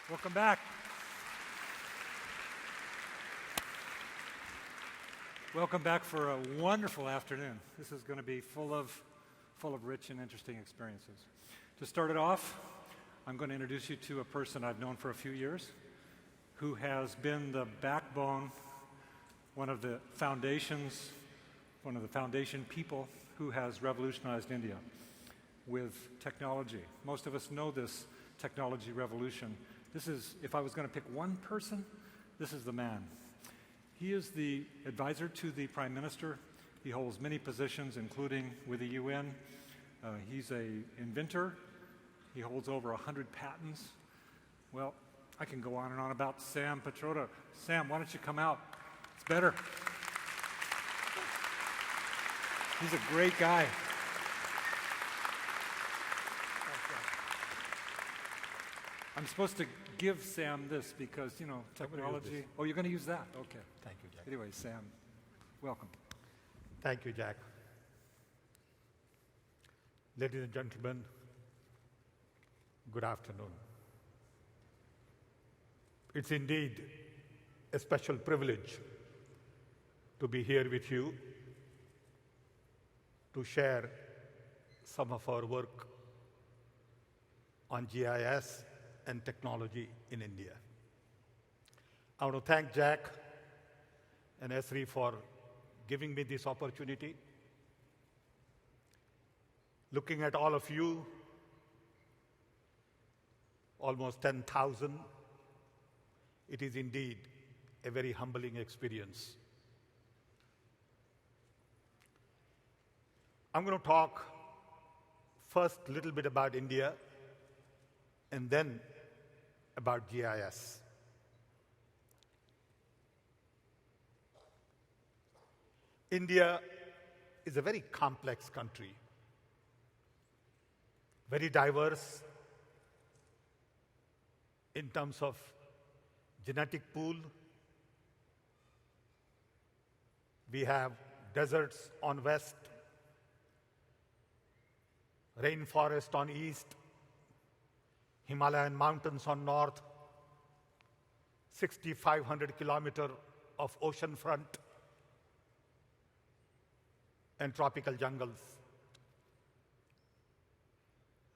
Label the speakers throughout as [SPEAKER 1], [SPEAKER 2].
[SPEAKER 1] Welcome back. Welcome back for a wonderful afternoon. This is going to be full of rich and interesting experiences. To start it off, I'm going to introduce you to a person I've known for a few years who has been the backbone, one of the foundation people who has revolutionized India with technology. Most of us know this technology revolution. This is, if I was going to pick one person, this is the man. He is the advisor to the Prime Minister. He holds many positions, including with the UN. He's an inventor. He holds over 100 patents. Well, I can go on and on about Sam Pitroda. Sam, why don't you come out? It's better. He's a great guy. I'm supposed to give Sam this because, you know, technology. Oh, you're going to use that? Okay.
[SPEAKER 2] Thank you, Jack.
[SPEAKER 1] Anyway, Sam, welcome.
[SPEAKER 2] Thank you, Jack. Ladies and gentlemen, good afternoon. It's indeed a special privilege to be here with you to share some of our work on GIS and technology in India. I want to thank Jack and Esri for giving me this opportunity. Looking at all of you, almost 10,000, it is indeed a very humbling experience. I'm going to talk first a little bit about India and then about GIS. India is a very complex country, very diverse in terms of genetic pool. We have deserts on west, rainforest on east, Himalayan mountains on north, 6,500 kilometers of ocean front, and tropical jungles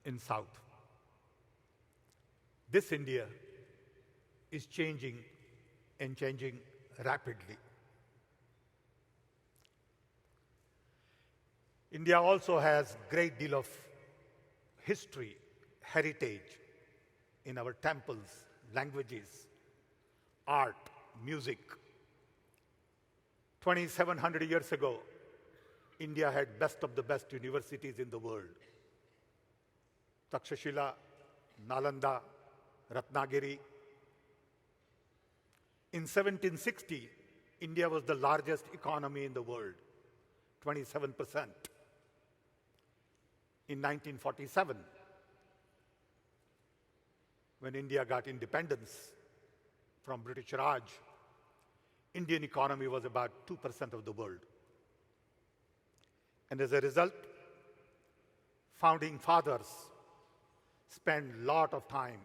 [SPEAKER 2] in south. This India is changing and changing rapidly. India also has a great deal of history, heritage in our temples, languages, art, music. 2,700 years ago, India had best of the best universities in the world. Takshashila, Nalanda, Ratnagiri. In 1760, India was the largest economy in the world, 27%. In 1947, when India got independence from British Raj, Indian economy was about 2% of the world. And as a result, founding fathers spent a lot of time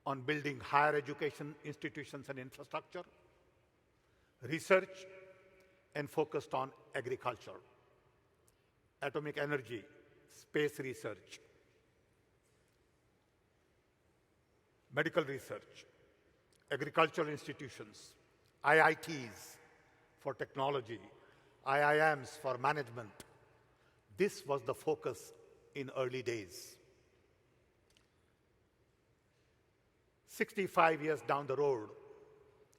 [SPEAKER 2] on building higher education institutions and infrastructure, research, and focused on agriculture, atomic energy, space research, medical research, agricultural institutions, IITs for technology, IIMs for management. This was the focus in early days. 65 years down the road,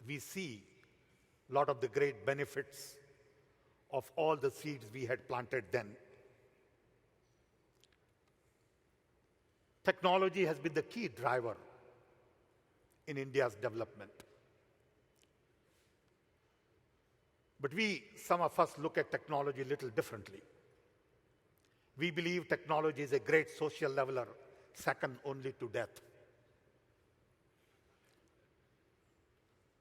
[SPEAKER 2] we see a lot of the great benefits of all the seeds we had planted then. Technology has been the key driver in India's development. But some of us look at technology a little differently. We believe technology is a great social leveler, second only to death.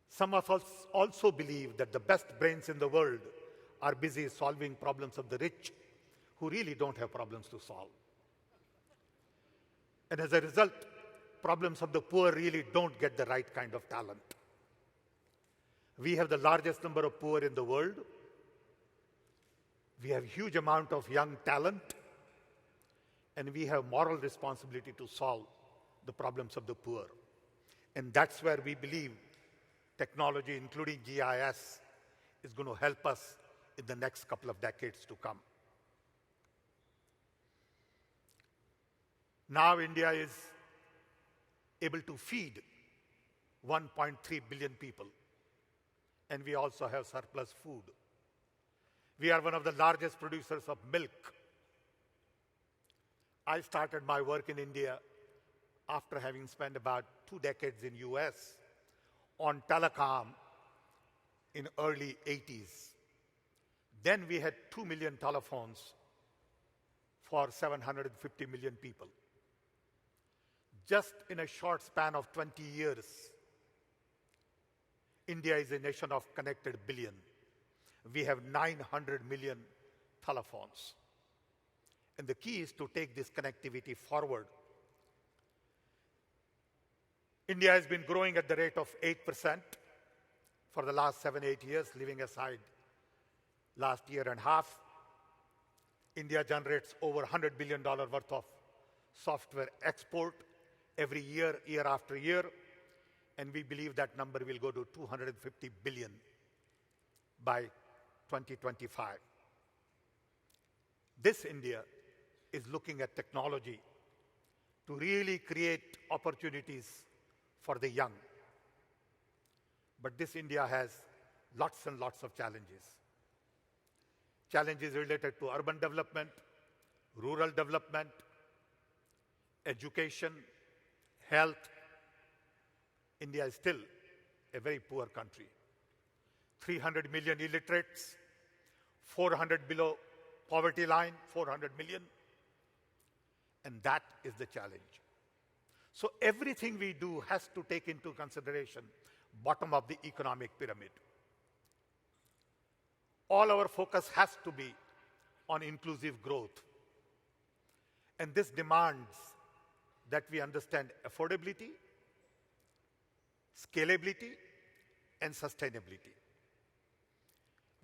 [SPEAKER 2] Some of us also believe that the best brains in the world are busy solving problems of the rich who really don't have problems to solve. And as a result, problems of the poor really don't get the right kind of talent. We have the largest number of poor in the world. We have a huge amount of young talent, and we have moral responsibility to solve the problems of the poor. And that's where we believe technology, including GIS, is going to help us in the next couple of decades to come. Now India is able to feed 1.3 billion people, and we also have surplus food. We are one of the largest producers of milk. I started my work in India after having spent about 2 decades in US on telecom in early 80s. Then we had 2 million telephones for 750 million people. Just in a short span of 20 years, India is a nation of connected billion. We have 900 million telephones. And the key is to take this connectivity forward. India has been growing at the rate of 8% for the last 7-8 years, leaving aside last year and a half. India generates over $100 billion worth of software export every year, year after year, and we believe that number will go to 250 billion by 2025. This India is looking at technology to really create opportunities for the young. But this India has lots and lots of challenges. Challenges related to urban development, rural development, education, health. India is still a very poor country. 300 million illiterates, 400 below poverty line, 400 million. And that is the challenge. So everything we do has to take into consideration bottom of the economic pyramid. All our focus has to be on inclusive growth. And this demands that we understand affordability, scalability, and sustainability.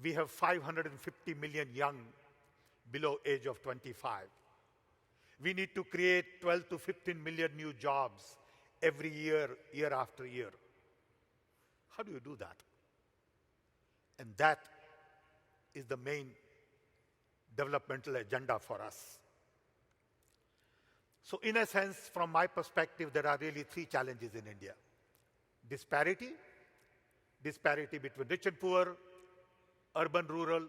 [SPEAKER 2] We have 550 million young below age of 25. We need to create 12 to 15 million new jobs every year, year after year. How do you do that? And that is the main developmental agenda for us. So in a sense, from my perspective, there are really 3 challenges in India. Disparity between rich and poor, urban, rural,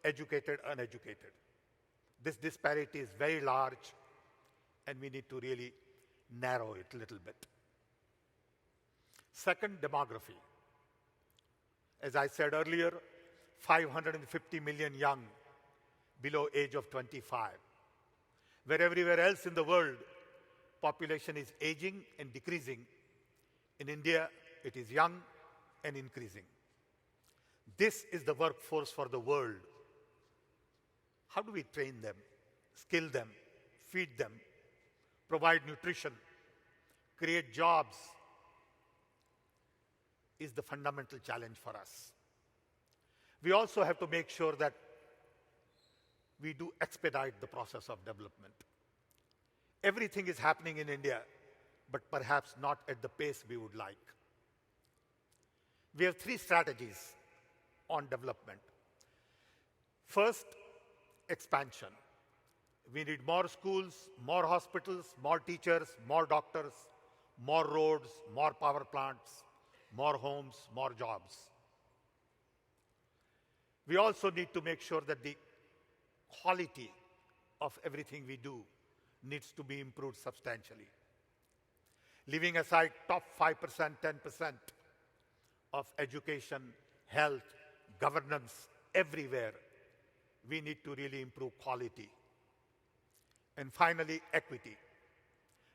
[SPEAKER 2] educated, uneducated. This disparity is very large, and we need to really narrow it a little bit. Second, demography. As I said earlier, 550 million young below age of 25. Where everywhere else in the world, population is aging and decreasing. In India, it is young and increasing. This is the workforce for the world. How do we train them, skill them, feed them, provide nutrition, create jobs? Is the fundamental challenge for us. We also have to make sure that we do expedite the process of development. Everything is happening in India, but perhaps not at the pace we would like. We have 3 strategies on development. First, expansion. We need more schools, more hospitals, more teachers, more doctors, more roads, more power plants, more homes, more jobs. We also need to make sure that the quality of everything we do needs to be improved substantially. Leaving aside top 5%, 10% of education, health, governance, everywhere, we need to really improve quality. And finally, equity.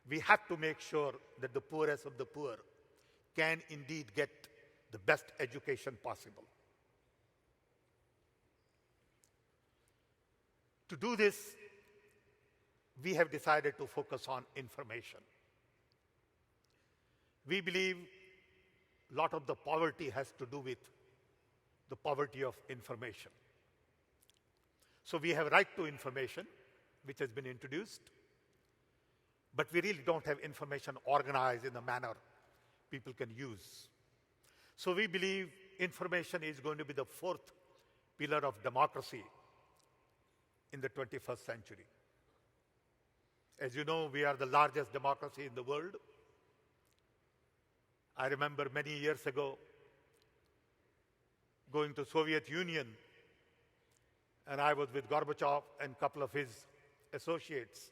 [SPEAKER 2] We have to make sure that the poorest of the poor can indeed get the best education possible. To do this, we have decided to focus on information. We believe a lot of the poverty has to do with the poverty of information. So we have right to information, which has been introduced, but we really don't have information organized in a manner people can use. So we believe information is going to be the fourth pillar of democracy in the 21st century. As you know, we are the largest democracy in the world. I remember many years ago going to Soviet Union, and I was with Gorbachev and a couple of his associates.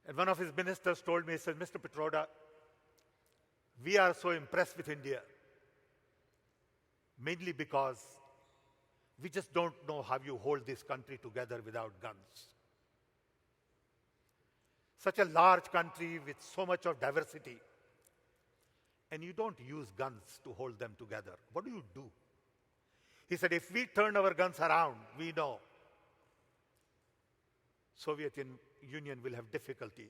[SPEAKER 2] And one of his ministers told me, he said, Mr. Pitroda, we are so impressed with India, mainly because we just don't know how you hold this country together without guns. Such a large country with so much of diversity, and you don't use guns to hold them together. What do you do? He said, if we turn our guns around, we know Soviet Union will have difficulty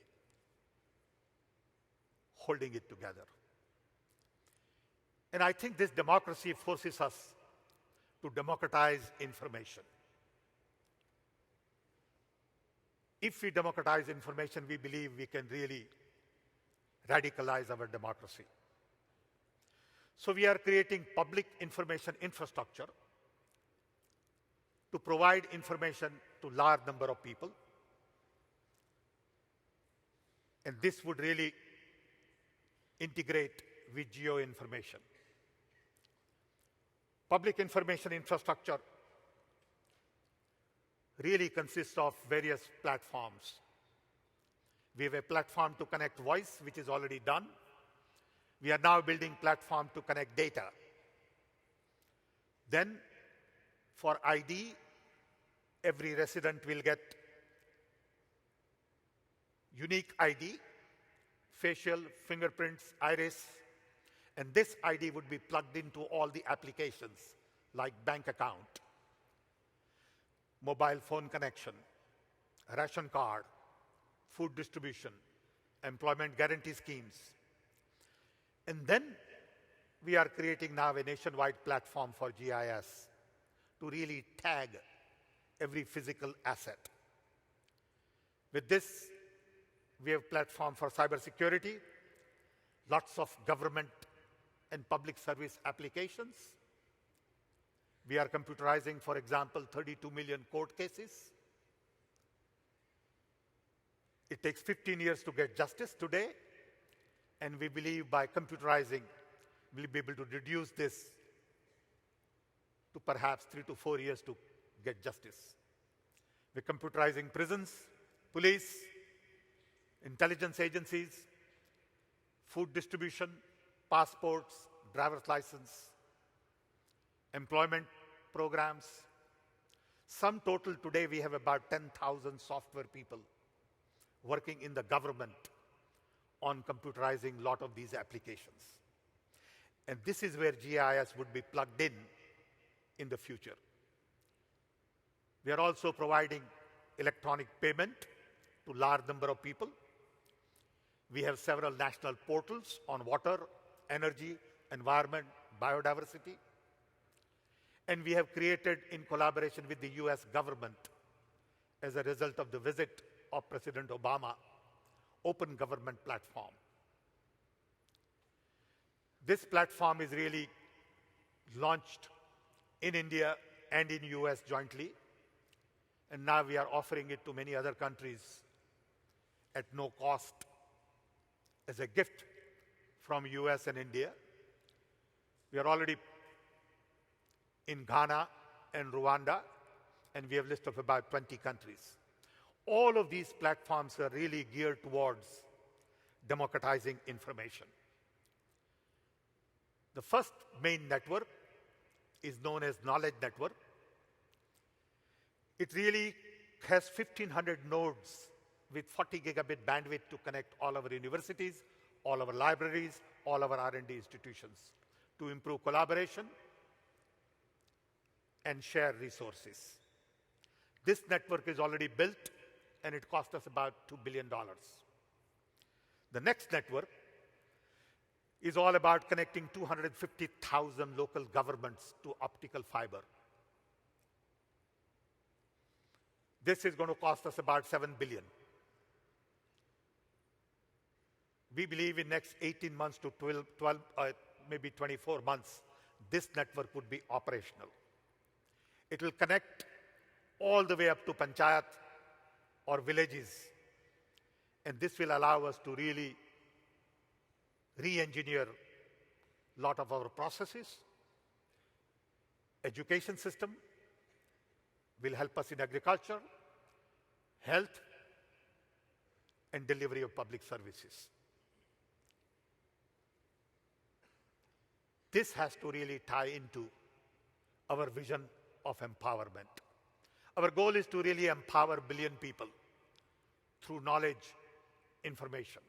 [SPEAKER 2] holding it together. And I think this democracy forces us to democratize information. If we democratize information, we believe we can really radicalize our democracy. So we are creating public information infrastructure to provide information to large number of people. And this would really integrate with geo-information. Public information infrastructure really consists of various platforms. We have a platform to connect voice, which is already done. We are now building platform to connect data. Then, for ID, every resident will get unique ID, facial, fingerprints, iris, and this ID would be plugged into all the applications like bank account, mobile phone connection, ration card, food distribution, employment guarantee schemes. And then we are creating now a nationwide platform for GIS to really tag every physical asset. With this, we have a platform for cybersecurity, lots of government and public service applications. We are computerizing, for example, 32 million court cases. It takes 15 years to get justice today, and we believe by computerizing, we'll be able to reduce this to perhaps 3 to 4 years to get justice. We're computerizing prisons, police, intelligence agencies, food distribution, passports, driver's license, employment programs. Sum total today, we have about 10,000 software people working in the government on computerizing a lot of these applications. And this is where GIS would be plugged in the future. We are also providing electronic payment to large number of people. We have several national portals on water, energy, environment, biodiversity. And we have created, in collaboration with the US government, as a result of the visit of President Obama, open government platform. This platform is really launched in India and in US jointly. And now we are offering it to many other countries at no cost as a gift from US and India. We are already in Ghana and Rwanda, and we have a list of about 20 countries. All of these platforms are really geared towards democratizing information. The first main network is known as Knowledge Network. It really has 1,500 nodes with 40 gigabit bandwidth to connect all our universities, all our libraries, all our R&D institutions to improve collaboration and share resources. This network is already built, and it cost us about $2 billion. The next network is all about connecting 250,000 local governments to optical fiber. This is going to cost us about $7 billion. We believe in next 18 months to 12 maybe 24 months, this network would be operational. It will connect all the way up to panchayat or villages. And this will allow us to really re-engineer a lot of our processes. Education system will help us in agriculture, health, and delivery of public services. This has to really tie into our vision of empowerment. Our goal is to really empower 1 billion people through knowledge, information.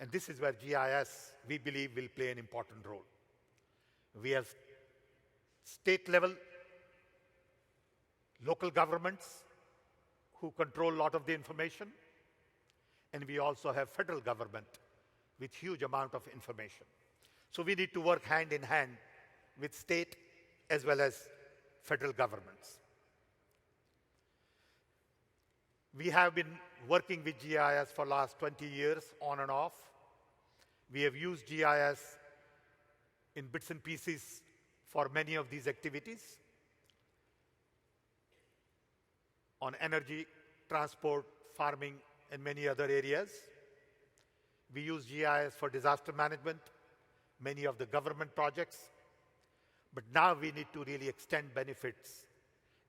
[SPEAKER 2] And this is where GIS, we believe, will play an important role. We have state level, local governments who control a lot of the information, and we also have federal government with huge amount of information. So we need to work hand in hand with state as well as federal governments. We have been working with GIS for the last 20 years, on and off. We have used GIS in bits and pieces for many of these activities. On energy, transport, farming, and many other areas. We use GIS for disaster management, many of the government projects. But now we need to really extend benefits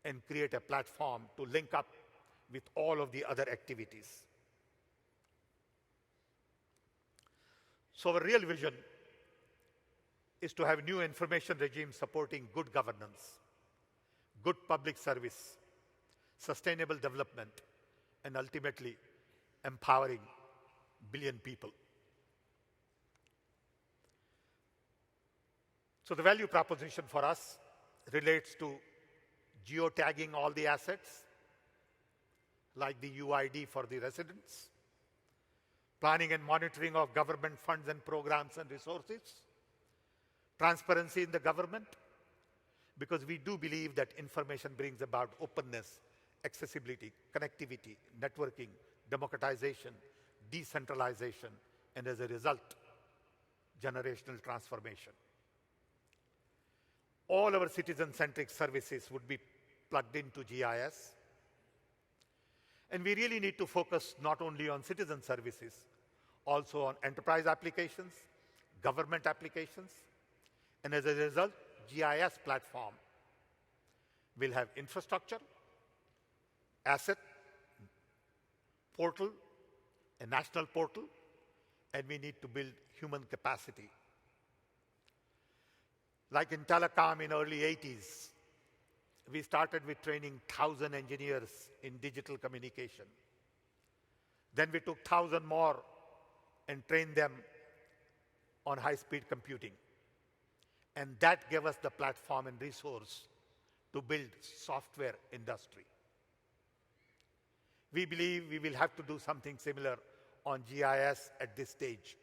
[SPEAKER 2] and create a platform to link up with all of the other activities. So our real vision is to have new information regime supporting good governance, good public service, sustainable development, and ultimately empowering 1 billion people. So the value proposition for us relates to geotagging all the assets, like the UID for the residents, planning and monitoring of government funds and programs and resources, transparency in the government, because we do believe that information brings about openness, accessibility, connectivity, networking, democratization, decentralization, and as a result, generational transformation. All our citizen-centric services would be plugged into GIS. And we really need to focus not only on citizen services, also on enterprise applications, government applications. And as a result, GIS platform will have infrastructure, asset, portal, a national portal, and we need to build human capacity. Like in telecom in early 80s, we started with training 1,000 engineers in digital communication. Then we took 1,000 more and trained them on high-speed computing. And that gave us the platform and resource to build software industry. We believe we will have to do something similar on GIS at this stage,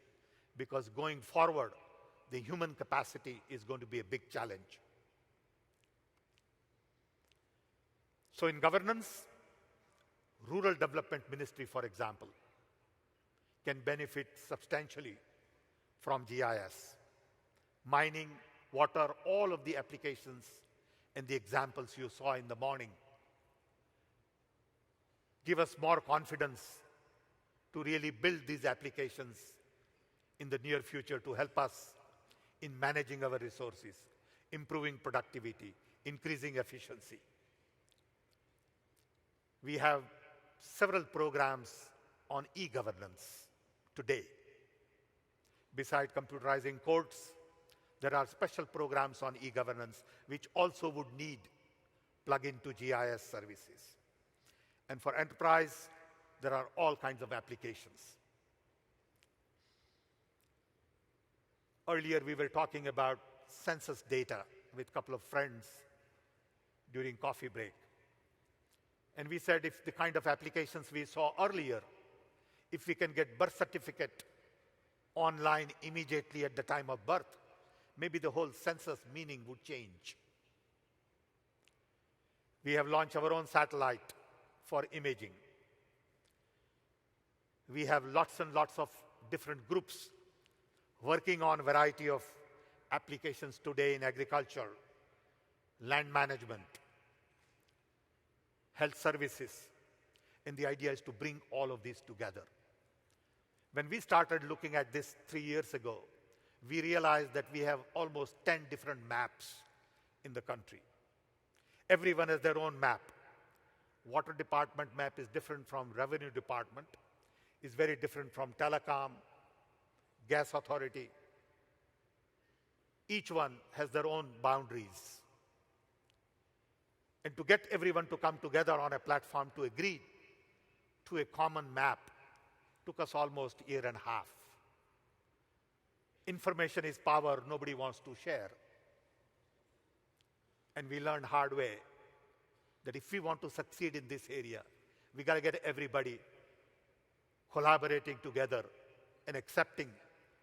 [SPEAKER 2] because going forward, the human capacity is going to be a big challenge. So in governance, Rural Development Ministry, for example, can benefit substantially from GIS. Mining, water, all of the applications and the examples you saw in the morning give us more confidence to really build these applications in the near future to help us in managing our resources, improving productivity, increasing efficiency. We have several programs on e-governance today. Besides computerizing courts, there are special programs on e-governance which also would need plug into GIS services. And for enterprise, there are all kinds of applications. Earlier, we were talking about census data with a couple of friends during coffee break. And we said if the kind of applications we saw earlier, if we can get birth certificate online immediately at the time of birth, maybe the whole census meaning would change. We have launched our own satellite for imaging. We have lots and lots of different groups working on a variety of applications today in agriculture, land management, health services, and the idea is to bring all of these together. When we started looking at this 3 years ago, we realized that we have almost 10 different maps in the country. Everyone has their own map. Water department map is different from revenue department, is very different from telecom, gas authority. Each one has their own boundaries. And to get everyone to come together on a platform to agree to a common map took us almost a year and a half. Information is power nobody wants to share. And we learned hard way that if we want to succeed in this area, we got to get everybody collaborating together and accepting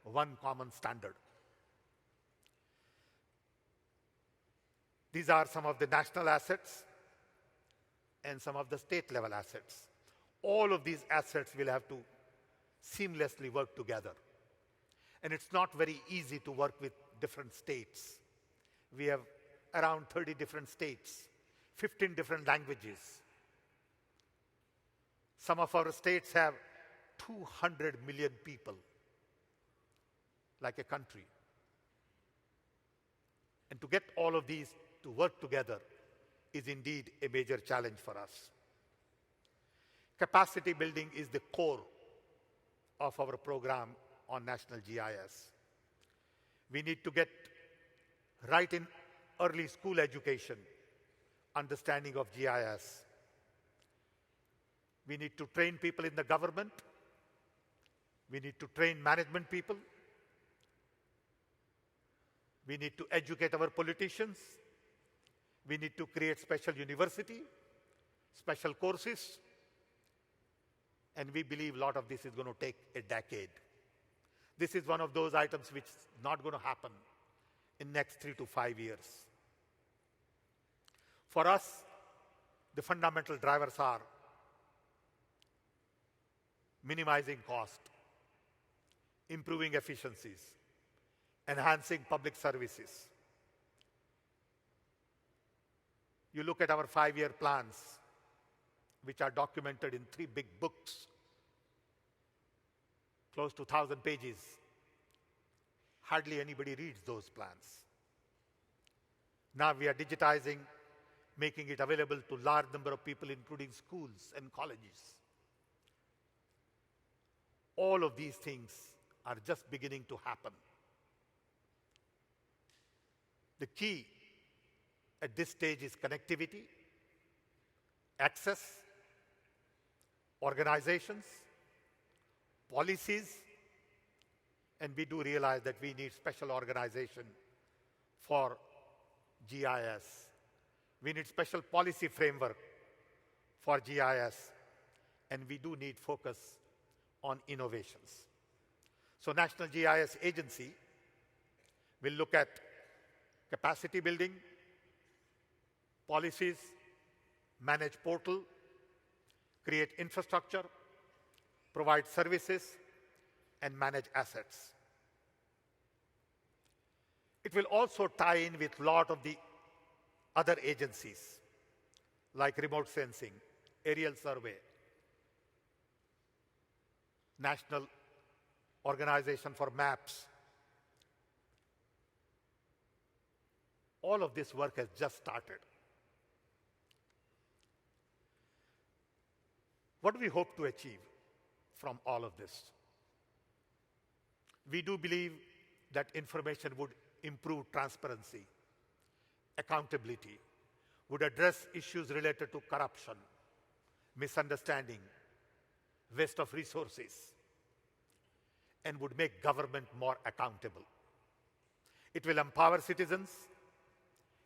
[SPEAKER 2] one common standard. These are some of the national assets and some of the state level assets. All of these assets will have to seamlessly work together. And it's not very easy to work with different states. We have around 30 different states, 15 different languages. Some of our states have 200 million people, like a country. And to get all of these to work together is indeed a major challenge for us. Capacity building is the core of our program on national GIS. We need to get right in early school education, understanding of GIS. We need to train people in the government. We need to train management people. We need to educate our politicians. We need to create special university, special courses. And we believe a lot of this is going to take a decade. This is one of those items which is not going to happen in next 3 to 5 years. For us, the fundamental drivers are minimizing cost, improving efficiencies, enhancing public services. You look at our 5-year plans, which are documented in 3 big books, close to 1,000 pages. Hardly anybody reads those plans. Now we are digitizing, making it available to large number of people, including schools and colleges. All of these things are just beginning to happen. The key at this stage is connectivity, access, organizations, policies, and we do realize that we need special organization for GIS. We need special policy framework for GIS, and we do need focus on innovations. So National GIS Agency will look at capacity building, policies, manage portal, create infrastructure, provide services, and manage assets. It will also tie in with a lot of the other agencies, like remote sensing, aerial survey, National Organization for Maps. All of this work has just started. What do we hope to achieve from all of this? We do believe that information would improve transparency, accountability, would address issues related to corruption, misunderstanding, waste of resources, and would make government more accountable. It will empower citizens.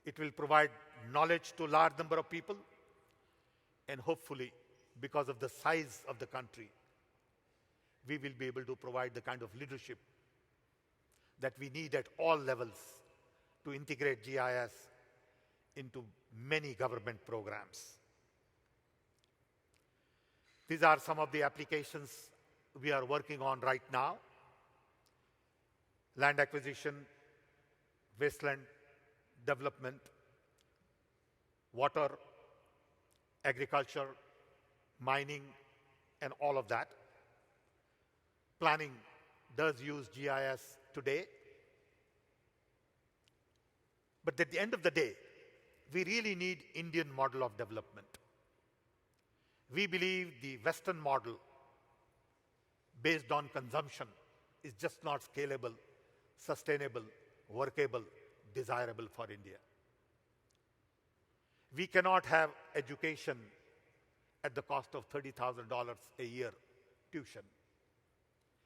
[SPEAKER 2] It will provide knowledge to a large number of people. And hopefully, because of the size of the country, we will be able to provide the kind of leadership that we need at all levels to integrate GIS into many government programs. These are some of the applications we are working on right now: land acquisition, wasteland development, water, agriculture, mining, and all of that. Planning does use GIS today. But at the end of the day, we really need Indian model of development. We believe the Western model based on consumption is just not scalable, sustainable, workable, desirable for India. We cannot have education at the cost of $30,000 a year tuition.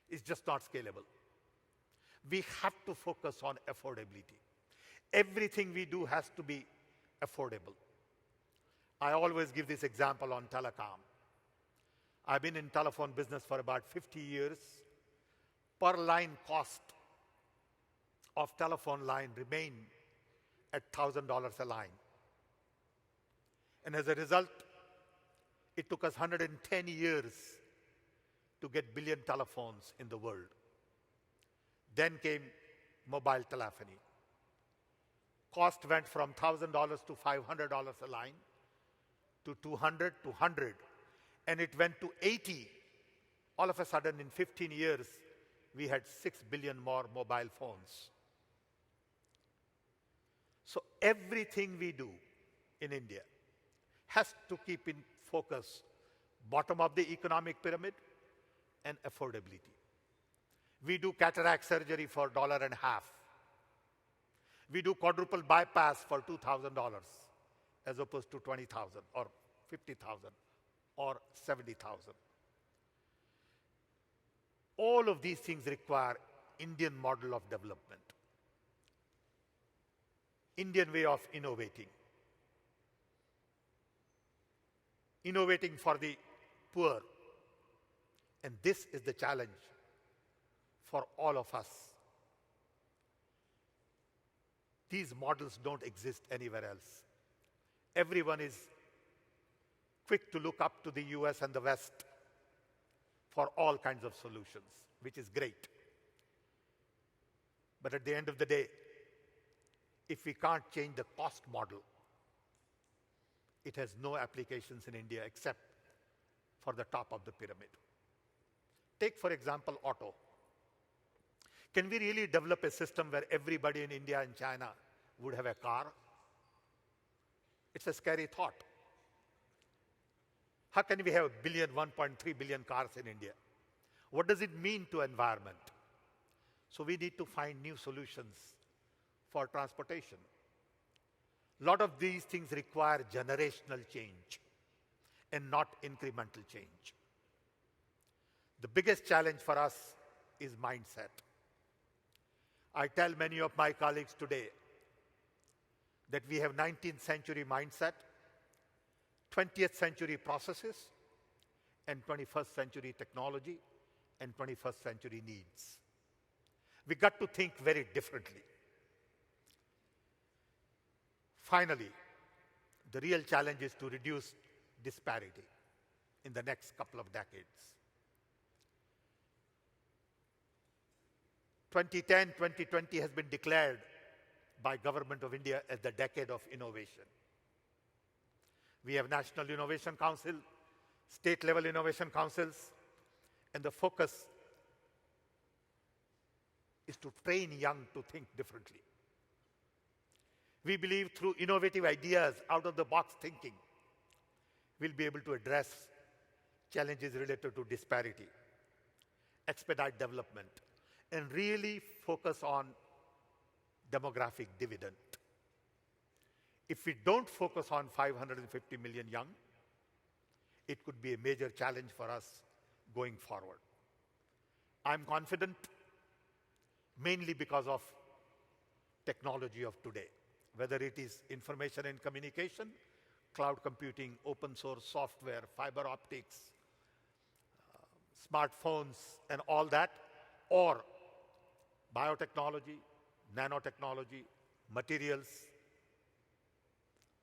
[SPEAKER 2] It's just not scalable. We have to focus on affordability. Everything we do has to be affordable. I always give this example on telecom. I've been in telephone business for about 50 years. Per line cost of telephone line remained at $1,000 a line. And as a result, it took us 110 years to get billion telephones in the world. Then came mobile telephony. Cost went from $1,000 to $500 a line, to 200 to 100, and it went to 80. All of a sudden, in 15 years, we had 6 billion more mobile phones. So everything we do in India has to keep in focus bottom of the economic pyramid and affordability. We do cataract surgery for $1.50. We do quadruple bypass for $2,000 as opposed to $20,000 or $50,000 or $70,000. All of these things require Indian model of development, Indian way of innovating for the poor. And this is the challenge for all of us. These models don't exist anywhere else. Everyone is quick to look up to the US and the West for all kinds of solutions, which is great. But at the end of the day, if we can't change the cost model, it has no applications in India except for the top of the pyramid. Take, for example, auto. Can we really develop a system where everybody in India and China would have a car? It's a scary thought. How can we have a billion, 1.3 billion cars in India? What does it mean to environment? So we need to find new solutions for transportation. A lot of these things require generational change and not incremental change. The biggest challenge for us is mindset. I tell many of my colleagues today that we have 19th century mindset, 20th century processes, and 21st century technology, and 21st century needs. We got to think very differently. Finally, the real challenge is to reduce disparity in the next couple of decades. 2010, 2020 has been declared by Government of India as the decade of innovation. We have National Innovation Council, state-level innovation councils, and the focus is to train young to think differently. We believe through innovative ideas, out-of-the-box thinking, we'll be able to address challenges related to disparity, expedite development, and really focus on demographic dividend. If we don't focus on 550 million young, it could be a major challenge for us going forward. I'm confident, mainly because of technology of today, whether it is information and communication, cloud computing, open source software, fiber optics, smartphones and all that, or biotechnology, nanotechnology, materials,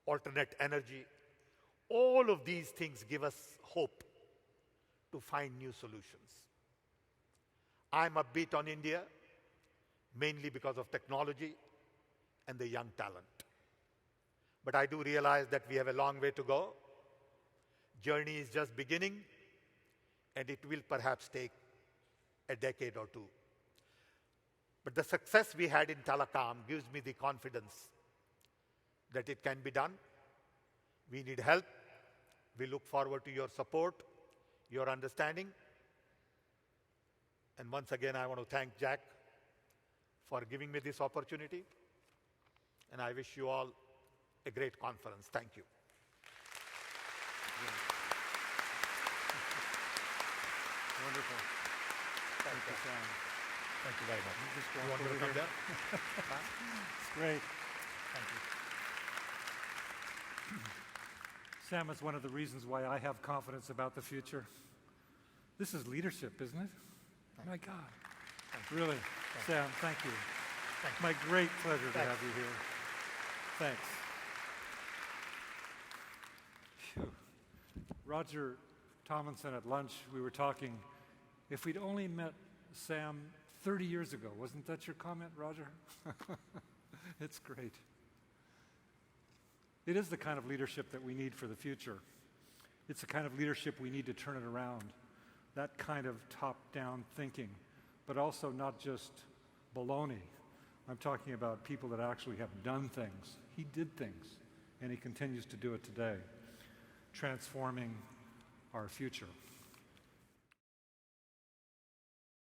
[SPEAKER 2] alternate energy. All of these things give us hope to find new solutions. I'm upbeat on India, mainly because of technology and the young talent. But I do realize that we have a long way to go. Journey is just beginning, and it will perhaps take a decade or two. But the success we had in telecom gives me the confidence that it can be done. We need help. We look forward to your support, your understanding. And once again, I want to thank Jack for giving me this opportunity. And I wish you all a great conference. Thank you.
[SPEAKER 1] Wonderful. Thank you, Sam.
[SPEAKER 2] Thank you very much.
[SPEAKER 1] You just
[SPEAKER 2] You
[SPEAKER 1] walk
[SPEAKER 2] want me to
[SPEAKER 1] over
[SPEAKER 2] come
[SPEAKER 1] here.
[SPEAKER 2] there?
[SPEAKER 1] It's great.
[SPEAKER 2] Thank you.
[SPEAKER 1] Sam is one of the reasons why I have confidence about the future. This is leadership, isn't it? My God. Really, Sam, thank you.
[SPEAKER 2] Thank you.
[SPEAKER 1] My great pleasure to
[SPEAKER 2] Thanks.
[SPEAKER 1] have you here. Thanks. Phew. Roger Tomlinson at lunch, we were talking, if we'd only met Sam 30 years ago, wasn't that your comment, Roger? It's great. It is the kind of leadership that we need for the future. It's the kind of leadership we need to turn it around. That kind of top-down thinking, but also not just baloney. I'm talking about people that actually have done things. He did things, and he continues to do it today, transforming our future.